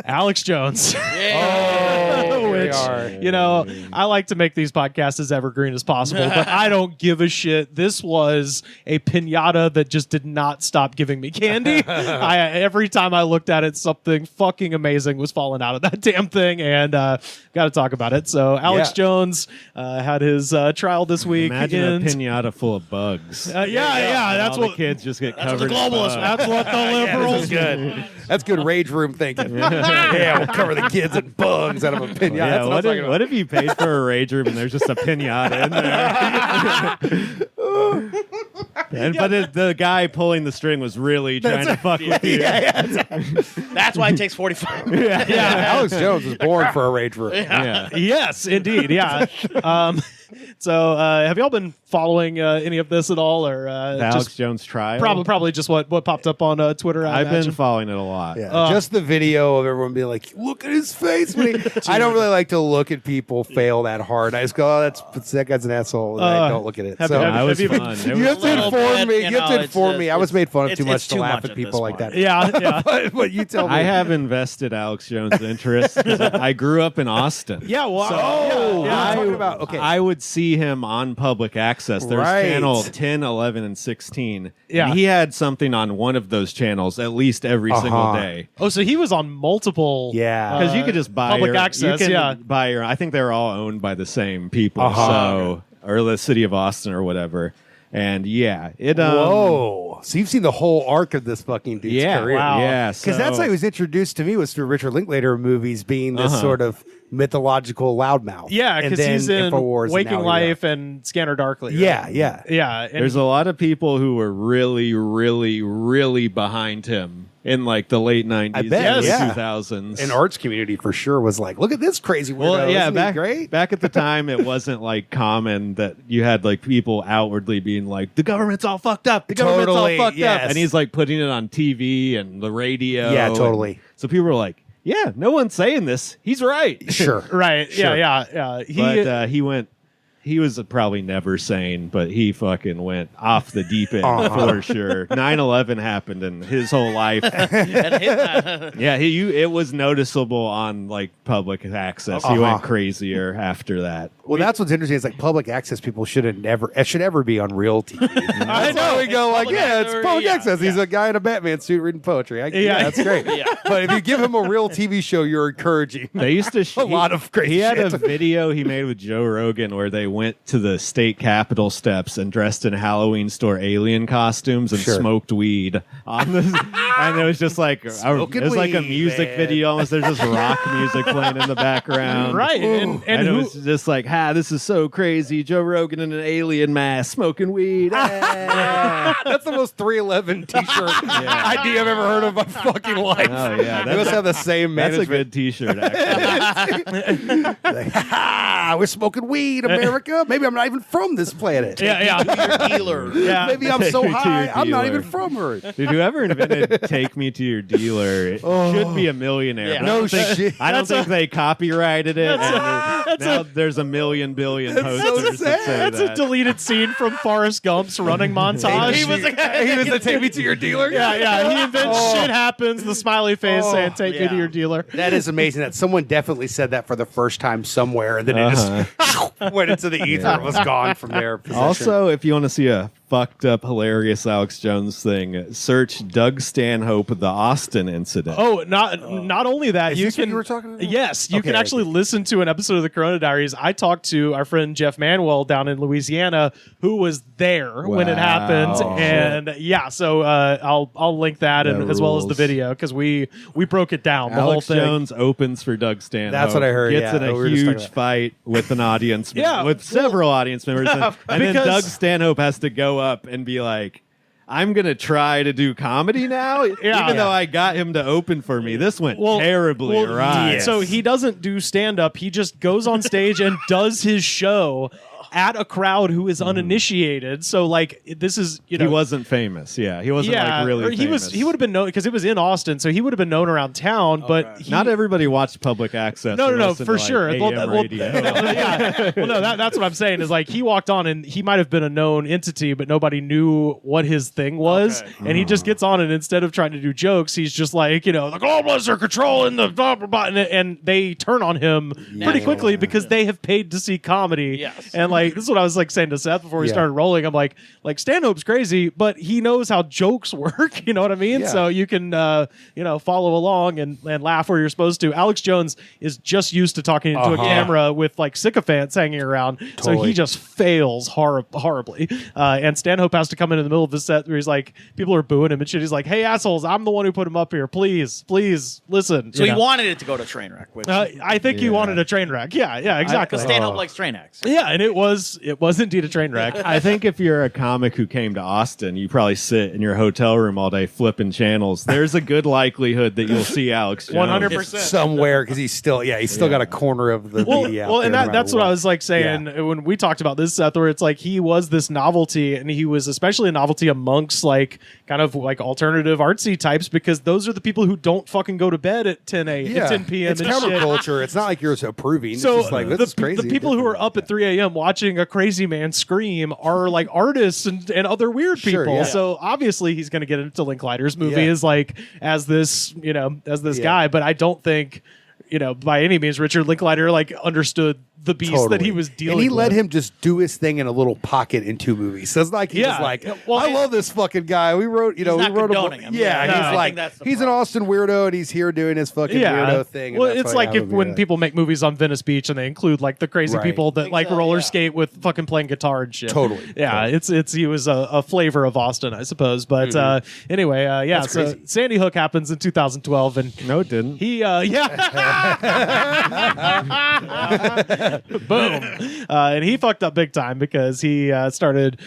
Alex Jones. Oh, Which, I like to make these podcasts as evergreen as possible, but I don't give a shit. This was a piñata that just did not stop giving me candy. Every time I looked at it, something fucking amazing was falling out of that damn thing, and got to talk about it. So Alex Jones had his trial this week. Imagine a piñata full of bugs. That's what the kids just get covered. the globalists. That's what the liberals. This is good. That's good rage room thinking. We'll cover the kids in bugs out of a piñata. Yeah, what if you paid for a rage room and there's just a piñata in there? But the guy pulling the string was really trying to fuck with you. That's why it takes 45. Alex Jones was born for a rage room. Yes, indeed. Yeah. So, have y'all been following any of this at all, or Alex Jones trial? Probably just what popped up on Twitter. I've been following it a lot. Yeah, just the video of everyone being like, "Look at his face." I don't really like to look at people fail that hard. I just go, "Oh, that guy's an asshole." And I don't look at it. So that was fun. You have to inform me. You have to inform me. I was made fun of too much to laugh at people like that. Yeah. But you tell me. I have invested Alex Jones' interest. I grew up in Austin. Yeah. Well. I would see him on public access. There's channel 10, 11, and 16. Yeah. And he had something on one of those channels at least every single day. Oh, so he was on multiple. Yeah. Because you could just buy public access. buy your. I think they're all owned by the same people. So, or the city of Austin or whatever. And it. Whoa! So you've seen the whole arc of this fucking dude's career. Wow. Yeah, because that's how he was introduced to me, was through Richard Linklater movies, being this sort of mythological loudmouth. Yeah, because he's in InfoWars Waking Life and Scanner Darkly. Right? Yeah. And there's a lot of people who were really, really, really behind him in like the late 90s, early 2000s. An arts community for sure was like, look at this crazy weirdo. Well, yeah, great? back at the time, it wasn't like common that you had like people outwardly being like, the government's all fucked up. The government's all fucked up. And he's like putting it on TV and the radio. Yeah, totally. So people were like, yeah, no one's saying this. He's right. Sure. Right. Sure. Yeah. He was probably never sane, but he fucking went off the deep end for sure. 9/11 happened in his whole life. It was noticeable on like public access. He went crazier after that. Well, that's what's interesting. It's like public access people should ever be on real TV. I know. We go like, it's public access. He's a guy in a Batman suit reading poetry. That's great. But if you give him a real TV show, you're encouraging. They used to a lot of crazy He had shit. a video he made with Joe Rogan where they went to the state capitol steps and dressed in Halloween store alien costumes and smoked weed on this. And it was just like like a music video almost. There's just rock music playing in the background. Right. And it was just like, this is so crazy. Joe Rogan in an alien mask smoking weed. That's the most 311 t-shirt idea I've ever heard of in my fucking life. Oh, yeah. They must have the same management. That's a good t-shirt, actually. We're smoking weed, America. Maybe I'm not even from this planet. Your dealer. Maybe I'm so Take me to high, your I'm not dealer. even from Earth. Dude, whoever invented "Take Me to Your Dealer" should be a millionaire. Yeah. But No shit. I don't think they copyrighted it. Now there's a million billion posters that say that's that. a deleted scene from Forrest Gump's running montage. He was the take me to your dealer. Yeah. He invents shit happens. The smiley face saying "Take me to your dealer." That is amazing. That someone definitely said that for the first time somewhere, and then it just went into the ether. It was gone from there. Also, if you want to see a fucked up, hilarious Alex Jones thing, search Doug Stanhope, the Austin incident. Oh, not only that, Is this what you were talking about? Yes, you can actually listen to an episode of the Corona Diaries. I talked to our friend Jeff Manuel down in Louisiana, who was there when it happened, and so I'll link that and as well as the video because we broke it down. The Alex whole thing. Jones opens for Doug Stanhope. That's what I heard. Gets in We a were just talking huge about fight with an audience, Yeah, with several audience members, and then because- Doug Stanhope has to go up and be like, I'm going to try to do comedy now, even though I got him to open for me. This went terribly awry. So he doesn't do stand-up. He just goes on stage and does his show. at a crowd who is uninitiated. So like this is he wasn't famous. Yeah, he wasn't like really famous. He would have been known because it was in Austin, so he would have been known around town. But not everybody watched public access. No, for sure. Radio. That's what I'm saying is like he walked on and he might have been a known entity, but nobody knew what his thing was, and he just gets on and instead of trying to do jokes, he's just like the globalists are controlling the blah, blah, blah, and they turn on him pretty quickly because they have paid to see comedy. Yes. And like this is what I was like saying to Seth before we started rolling. I'm like Stanhope's crazy, but he knows how jokes work. You know what I mean? Yeah. So you can follow along and laugh where you're supposed to. Alex Jones is just used to talking into a camera with like sycophants hanging around, so he just fails horribly. And Stanhope has to come in the middle of his set where he's like, people are booing him and shit. He's like, "Hey assholes, I'm the one who put him up here. Please listen." So he wanted it to go to train wreck. Which I think he wanted a train wreck. Yeah, exactly. Stanhope likes train wrecks. Yeah, and it was indeed a train wreck. I think if you're a comic who came to Austin, you probably sit in your hotel room all day flipping channels. There's a good likelihood that you'll see Alex Jones 100% somewhere because he's still got a corner of the media. Well, and there that's what I was like saying when we talked about this, Seth, where it's like he was this novelty, and he was especially a novelty amongst like kind of like alternative artsy types because those are the people who don't fucking go to bed at 10 p.m. It's and shit. counterculture. It's not like you're approving. So it's just like, this is crazy. The people who are up at 3 a.m. watching a crazy man scream are like artists and other weird people. Sure, yeah. So obviously he's going to get into Linklater's movie as this guy. But I don't think by any means Richard Linklater like understood the beast that he was dealing with. And he let him just do his thing in a little pocket in 2 movies. So it's like he was like, I love this fucking guy. We wrote, not we wrote condoning him. Yeah, I he's like, he's an Austin weirdo and he's here doing his fucking weirdo thing. Well, it's like when people make movies on Venice Beach and they include like the crazy people that like roller skate with fucking playing guitar and shit. Totally. Yeah, it's he was a flavor of Austin, I suppose. But anyway, That's so crazy. Sandy Hook happens in 2012 and No, it didn't. he boom. And he fucked up big time because he started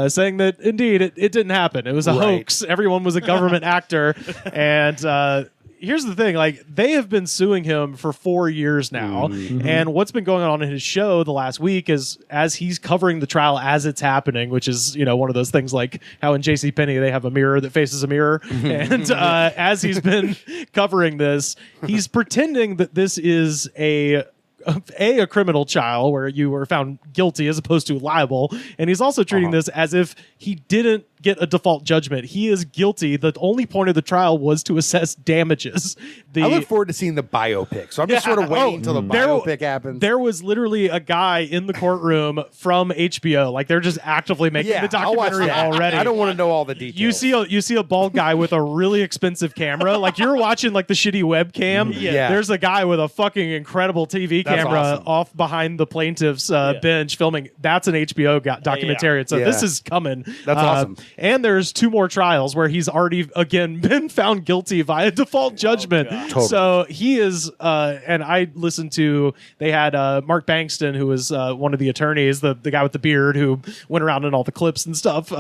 saying that indeed it didn't happen. It was a hoax. Everyone was a government actor. And here's the thing, like they have been suing him for 4 years now. And what's been going on in his show the last week is as he's covering the trial as it's happening, which is, one of those things like how in JCPenney they have a mirror that faces a mirror. And as he's been covering this, he's pretending that this is a criminal trial where you were found guilty as opposed to liable, and he's also treating this as if he didn't get a default judgment. He is guilty. The only point of the trial was to assess damages. I look forward to seeing the biopic, so I'm just sort of waiting until the biopic happens. There was literally a guy in the courtroom from HBO. Like they're just actively making the documentary already. I don't want to know all the details. You see a bald guy with a really expensive camera. Like you're watching like the shitty webcam. There's a guy with a fucking incredible TV camera off behind the plaintiff's bench filming. That's an HBO documentary. So this is coming. That's awesome. And there's 2 more trials where he's already again been found guilty via default judgment. Totally. So he is, and I listened to, they had Mark Bankston, who was one of the attorneys, the guy with the beard who went around in all the clips and stuff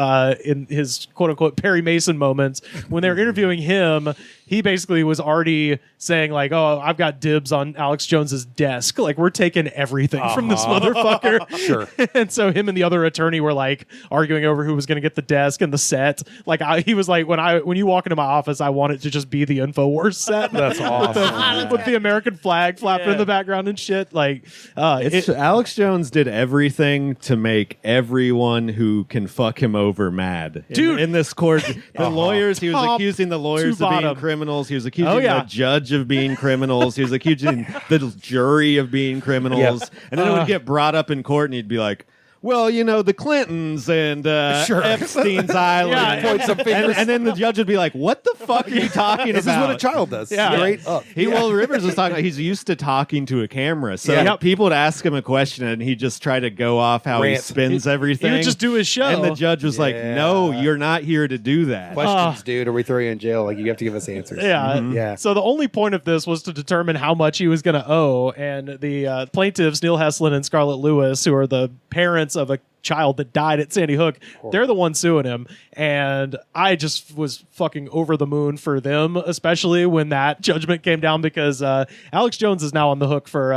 in his quote unquote Perry Mason moments. When they were interviewing him, he basically was already saying like, "Oh, I've got dibs on Alex Jones's desk. Like we're taking everything from this motherfucker." Sure. And so him and the other attorney were like arguing over who was going to get the desk and the set. Like he was like, when you walk into my office, I want it to just be the InfoWars set. That's awesome. with the American flag flapping in the background and shit. Like Alex Jones did everything to make everyone who can fuck him over mad. Dude. In this court, the lawyers, he was accusing the lawyers of being criminals. He was accusing the judge of being criminals. He was accusing the jury of being criminals. And then it would get brought up in court and he'd be like, well, the Clintons and Epstein's Island. Point some fingers. And then the judge would be like, what the fuck are you talking about? This is what a child does. Straight up. Rivers was talking about he's used to talking to a camera. So people would ask him a question and he'd just try to go off how he spins everything. He would just do his show. And the judge was like, no, you're not here to do that. Questions, dude, or we throw you in jail. Like, you have to give us answers. Yeah. So the only point of this was to determine how much he was going to owe. And the plaintiffs, Neil Heslin and Scarlett Lewis, who are the parents of a child that died at Sandy Hook. They're the ones suing him. And I just was fucking over the moon for them, especially when that judgment came down, because Alex Jones is now on the hook for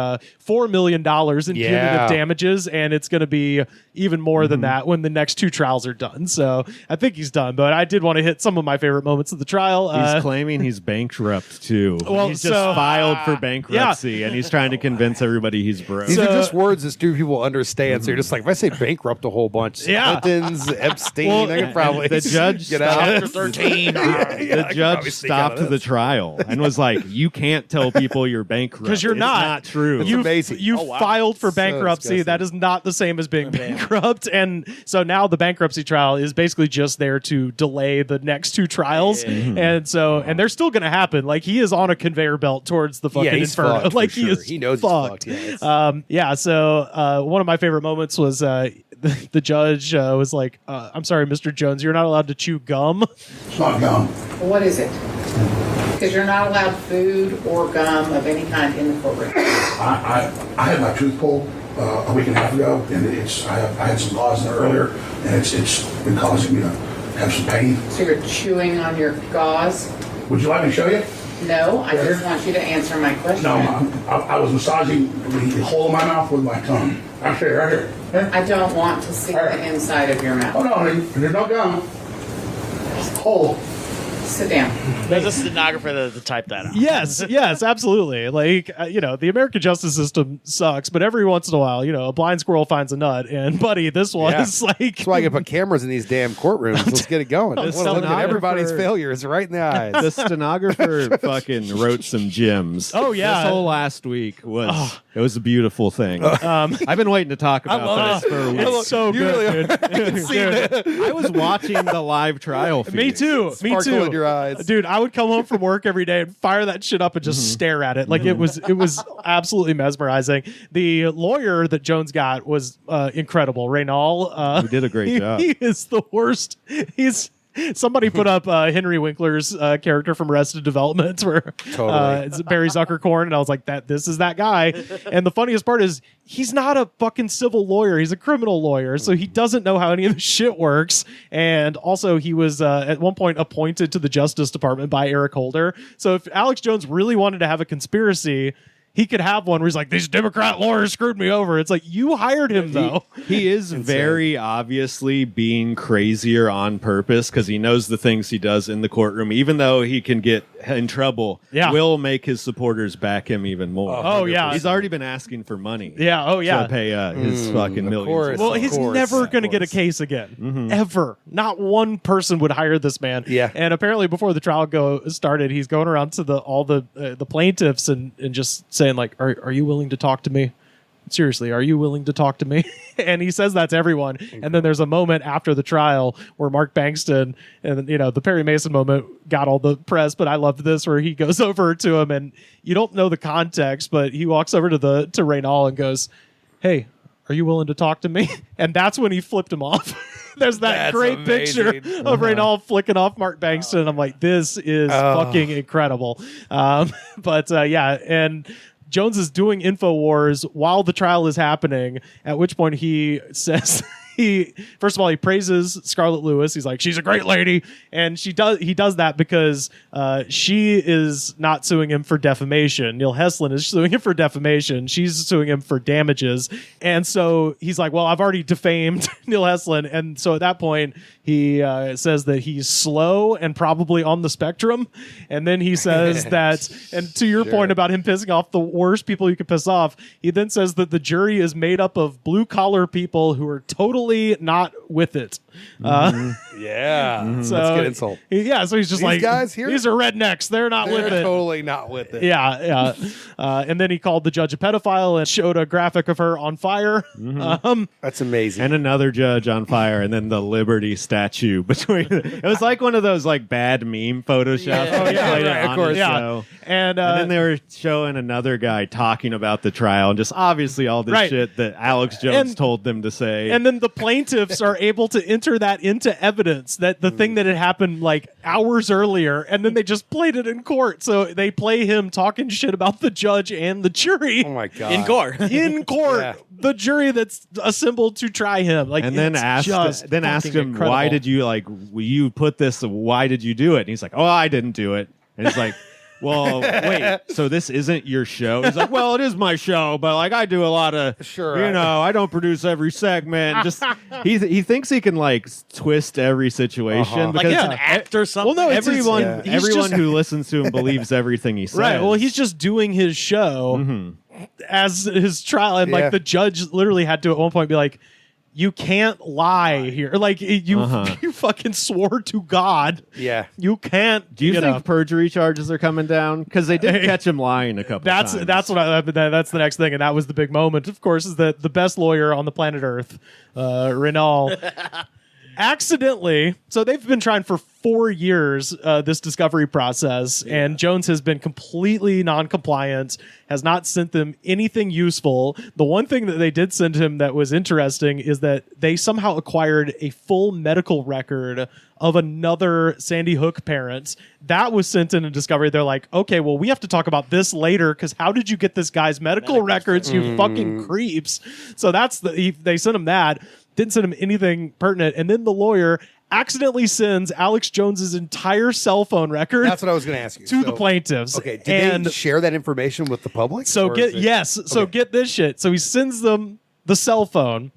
$4 million in punitive damages, and it's going to be even more than that when the next 2 trials are done. So I think he's done, but I did want to hit some of my favorite moments of the trial. He's claiming he's bankrupt too. Well, he's just filed for bankruptcy, and he's trying to convince everybody he's broke. These are just words that stupid people understand. So you're just like, if I say bankrupt a whole bunch, Clintons, Epstein, I could probably the judge get out. Chapter 13. The judge stopped the trial and was like, "You can't tell people you're bankrupt because you're It's not. not true. It's amazing. You filed for bankruptcy. disgusting. That is not the same as being bankrupt. And so now the bankruptcy trial is basically just there to delay the next 2 trials. And so, and they're still going to happen. Like, he is on a conveyor belt towards the fucking he's inferno. fucked, Like, for he sure. is He knows fucked. he's fucked. So one of my favorite moments was the judge was like, I'm sorry, Mr. Jones, you're not allowed to chew gum. It's not gum. What is it? Because you're not allowed food or gum of any kind in the courtroom. I had my tooth pulled a week and a half ago, and I had some gauze in there earlier, and it's been causing me to have some pain. So you're chewing on your gauze? Would you like me to show you? No, I just want you to answer my question. No, I was massaging the hole in my mouth with my tongue. I'll show you right here. Here. I don't want to see the inside of your Oh mouth. no, there's no gum. Hole. Sit down. There's a stenographer to type that out. Yes, absolutely. Like, the American justice system sucks, but every once in a while, a blind squirrel finds a nut. And buddy, this was like, That's why I can put camerras in these damn courtrooms. Let's get it going. I want to look at stenographer- everybody's failures right in the eyes. The stenographer fucking wrote some gems. Oh, yeah. This whole last week was it was a beautiful thing. I've been waiting to talk about this for a week. it's so You good. really Dude. I was watching the live trial feed. Me too. Sparkle in your eyes. Dude, I would come home from work every day and fire that shit up and just stare at it. Like, it was absolutely mesmerizing. The lawyer that Jones got was incredible. Reynal. He did a great job. He is the worst. Somebody put up Henry Winkler's character from Arrested Development, where it's Barry Zuckercorn, and I was like, this is that guy. And the funniest part is, he's not a fucking civil lawyer; he's a criminal lawyer, so he doesn't know how any of this shit works. And also, he was at one point appointed to the Justice Department by Eric Holder. So if Alex Jones really wanted to have a conspiracy, he could have one where he's like, these Democrat lawyers screwed me over. It's like, you hired him, though. He is very obviously being crazier on purpose because he knows the things he does in the courtroom, even though he can get in trouble, will make his supporters back him even more. Oh, yeah. He's already been asking for money. Yeah, oh, yeah. To pay his fucking millions. course. Well, Of he's course, never of going to get a course. case again, ever. Not one person would hire this man. Yeah. And apparently, before the trial started, he's going around to all the plaintiffs and just saying, like, "Are you willing to talk to me? Seriously, are you willing to talk to me?" And he says that to everyone. And then there's a moment after the trial where Mark Bankston and the Perry Mason moment got all the press, but I loved this where he goes over to him and you don't know the context, but he walks over to Reynal and goes, "Hey, are you willing to talk to me?" And that's when he flipped him off. There's that That's great amazing. picture of Reynal flicking off Mark Bankston. I'm like, this is fucking incredible. And Jones is doing InfoWars while the trial is happening, at which point he says first of all, he praises Scarlett Lewis. He's like, she's a great lady. And he does that because she is not suing him for defamation. Neil Heslin is suing him for defamation. She's suing him for damages. And so he's like, well, I've already defamed Neil Heslin. And so at that point, he says that he's slow and probably on the spectrum. And then he says that, and to your point about him pissing off the worst people you could piss off, he then says that the jury is made up of blue collar people who are totally not with it. Yeah. So, That's a good insult. So he's just These like, guys here? these are rednecks. They're not They're with it. totally not with it. Yeah. And then he called the judge a pedophile and showed a graphic of her on fire. That's amazing. And another judge on fire, and then the Liberty statue between. It was like one of those like bad meme photoshops. Oh, yeah, Played right, on of course. the Yeah. show. And then they were showing another guy talking about the trial and just obviously all this Right. shit that Alex Jones And- told them to say. and then the plaintiffs are able to enter that into evidence evidence, that the thing that had happened like hours earlier, and then they just played it in court. So they play him talking shit about the judge and the jury. Oh my god! In court. In court, Yeah. the jury that's assembled to try him. Like, And then asked him, incredible. why did you you put this? Why did you do it? And he's like, oh, I didn't do it. And he's like, well, wait, so this isn't your show? He's like, well, it is my show, but like I do a lot of, I don't produce every segment. Just he thinks he can like twist every situation Like because it's an act or something. Well, no, it's everyone he's everyone just- who listens to him believes everything he says. Right. Well, he's just doing his show as his trial, and like the judge literally had to at one point be like, "You can't lie here. Like you fucking swore to God. Yeah. You can't." Do you think know. perjury charges are coming down? Because they did catch him lying a couple That's times. that's the next thing, and that was the big moment. Of course, is that the best lawyer on the planet Earth, Renal, accidentally. So they've been trying for 4 years this discovery process, and Jones has been completely non-compliant. Has not sent them anything useful. The one thing that they did send him that was interesting is that they somehow acquired a full medical record of another Sandy Hook parent. That was sent in a discovery. They're like, okay, well, we have to talk about this later, because how did you get this guy's medical records, you fucking creeps? So they sent him that. Didn't send him anything pertinent. And then the lawyer accidentally sends Alex Jones's entire cell phone record That's what I was going to ask you. to the plaintiffs. Okay, did they share that information with the public? So or is it- So get this shit. So he sends them the cell phone.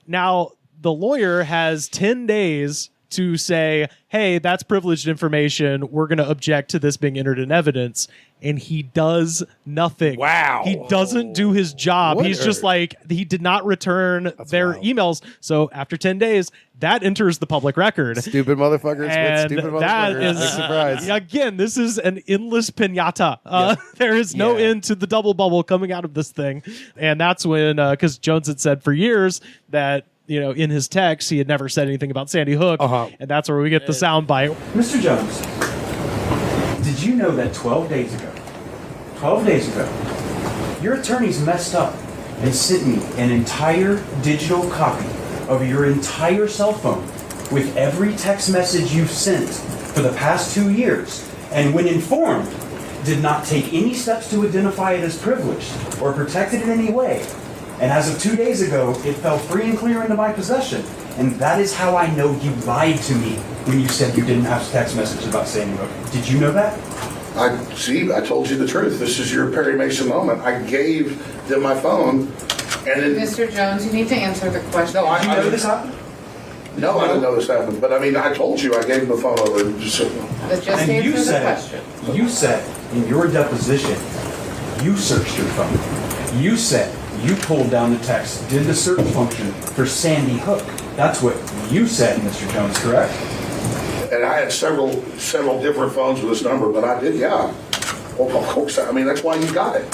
Now the lawyer has 10 days to say, hey, that's privileged information. We're going to object to this being entered in evidence. And he does nothing. Wow. He doesn't do his job. What He's just a- like, he did not return their wild. emails. So after 10 days, that enters the public record. Stupid motherfuckers with And stupid that motherfuckers. is, Big surprise. again, this is an endless piñata. There is no Yeah. end to the double bubble coming out of this thing. And that's when, because Jones had said for years that, in his text, he had never said anything about Sandy Hook. And that's where we get the soundbite. Mr. Jones, did you know that 12 days ago, your attorneys messed up and sent me an entire digital copy of your entire cell phone with every text message you've sent for the past 2 years, and when informed, did not take any steps to identify it as privileged or protect it in any way. And as of 2 days ago, it fell free and clear into my possession. And that is how I know you lied to me when you said you didn't have text messages about Sandy Hook. Did you know that? I told you the truth. This is your Perry Mason moment. I gave them my phone, and then Mr. Jones, you need to answer the question. No, Did you know this happened? no, I didn't know this happened. But I told you I gave them the phone over. But just And you answer the question. said in your deposition, you searched your phone. You said you pulled down the text, did the search function for Sandy Hook. That's what you said, Mr. Jones, correct? And I had several different phones with this number, but I did, yeah. Well, of course. That's why you got it.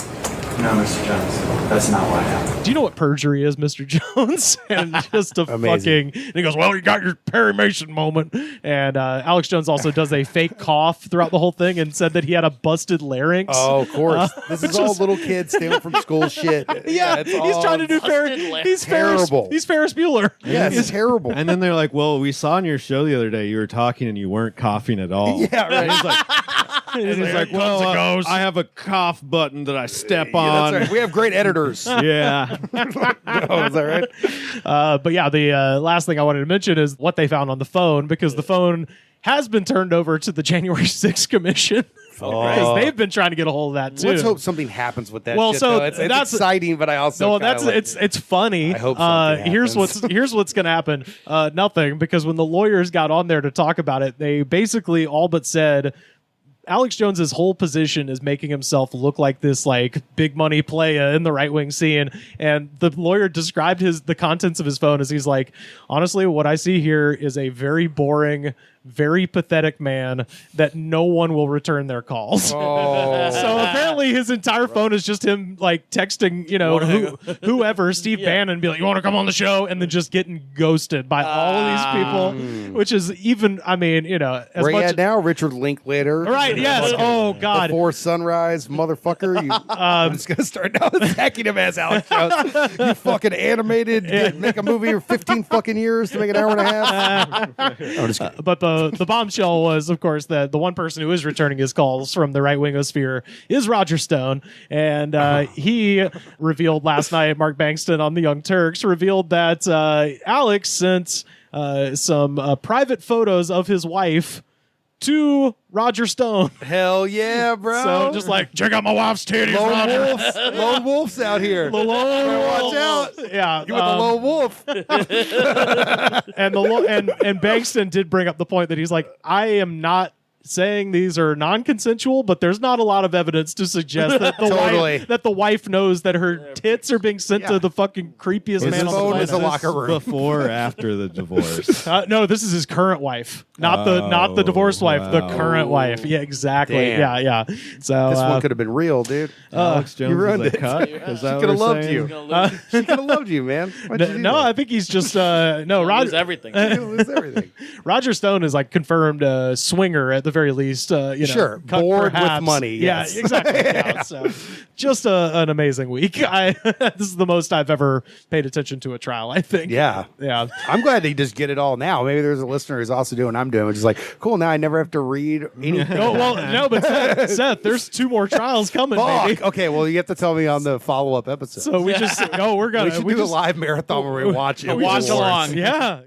No, Mr. Jones, that's not what happened. Do you know what perjury is, Mr. Jones? And just a Amazing. fucking... And he goes, well, you got your Perry Mason moment. And Alex Jones also does a fake cough throughout the whole thing and said that he had a busted larynx. Oh, of course. This is which all is- little kids stealing from school shit. Yeah, it's he's all- trying to do He's Terrible. He's Ferris Bueller. Yeah, it's terrible. And then they're like, well, we saw on your show the other day you were talking and you weren't coughing at all. Yeah, right. And he's like, well, I have a cough button that I step Yeah, on. that's right. We have great editors. Yeah. Oh, is that right? But yeah, the last thing I wanted to mention is what they found on the phone, because the phone has been turned over to the January 6th Commission. Because they've been trying to get a hold of that too. Let's hope something happens with that. Well, shit, so though. It's that's- exciting, but I also No, kinda that's it's funny. I hope something here's happens. what's going to happen. Nothing, because when the lawyers got on there to talk about it, they basically all but said Alex Jones's whole position is making himself look like this like big money playa in the right wing scene. And the lawyer described the contents of his phone as he's like, honestly, what I see here is a very boring very pathetic man that no one will return their calls. Oh. So apparently his entire phone is just him like texting, whoever, Steve Bannon, be like, you want to come on the show? And then just getting ghosted by all of these people, which is even, as Where you much at now? Richard Linklater. Right, yes. Oh, God. Before sunrise, motherfucker. I'm just going to start now attacking him as Alex Jones. You fucking animated, make a movie for 15 fucking years to make an hour and a half. I'm just kidding. But the bombshell was, of course, that the one person who is returning his calls from the right-wing sphere is Roger Stone. And he revealed last night, Mark Bankston on the Young Turks, revealed that Alex sent some private photos of his wife to Roger Stone. Hell yeah, bro. So just like, check out my wife's titties, Roger. Lone wolves out here. The lone Watch out. Yeah. You with the lone wolf. And Bankston did bring up the point that he's like, I am not saying these are non-consensual, but there's not a lot of evidence to suggest that the wife knows that her tits are being sent to the fucking creepiest man on the planet. Is a locker room. Before or after the divorce? No, this is his current wife, not the divorced wife, the current wife. Yeah, exactly. Damn. Yeah. So This one could have been real, dude. Alex Jones you ruined is a it. cut? Is that She could have what we're loved saying? you. She could have loved you, man. Why'd you do no, that? I think he's just Roger. Lose everything. You're gonna lose everything. Roger Stone is like confirmed swinger at the very least. Sure, cut bored perhaps. with money. Yes. Yeah, exactly. Yeah, so just an amazing week. This is the most I've ever paid attention to a trial, I think. Yeah. I'm glad they just get it all now. Maybe there's a listener who's also doing what I'm doing, which is like, cool, now I never have to read anything. Oh, well, no, but Seth, there's 2 more trials coming, baby. Okay, well, you have to tell me on the follow-up episode. So we just, we're going we should do a live marathon where we watch it. Watch along. Yeah.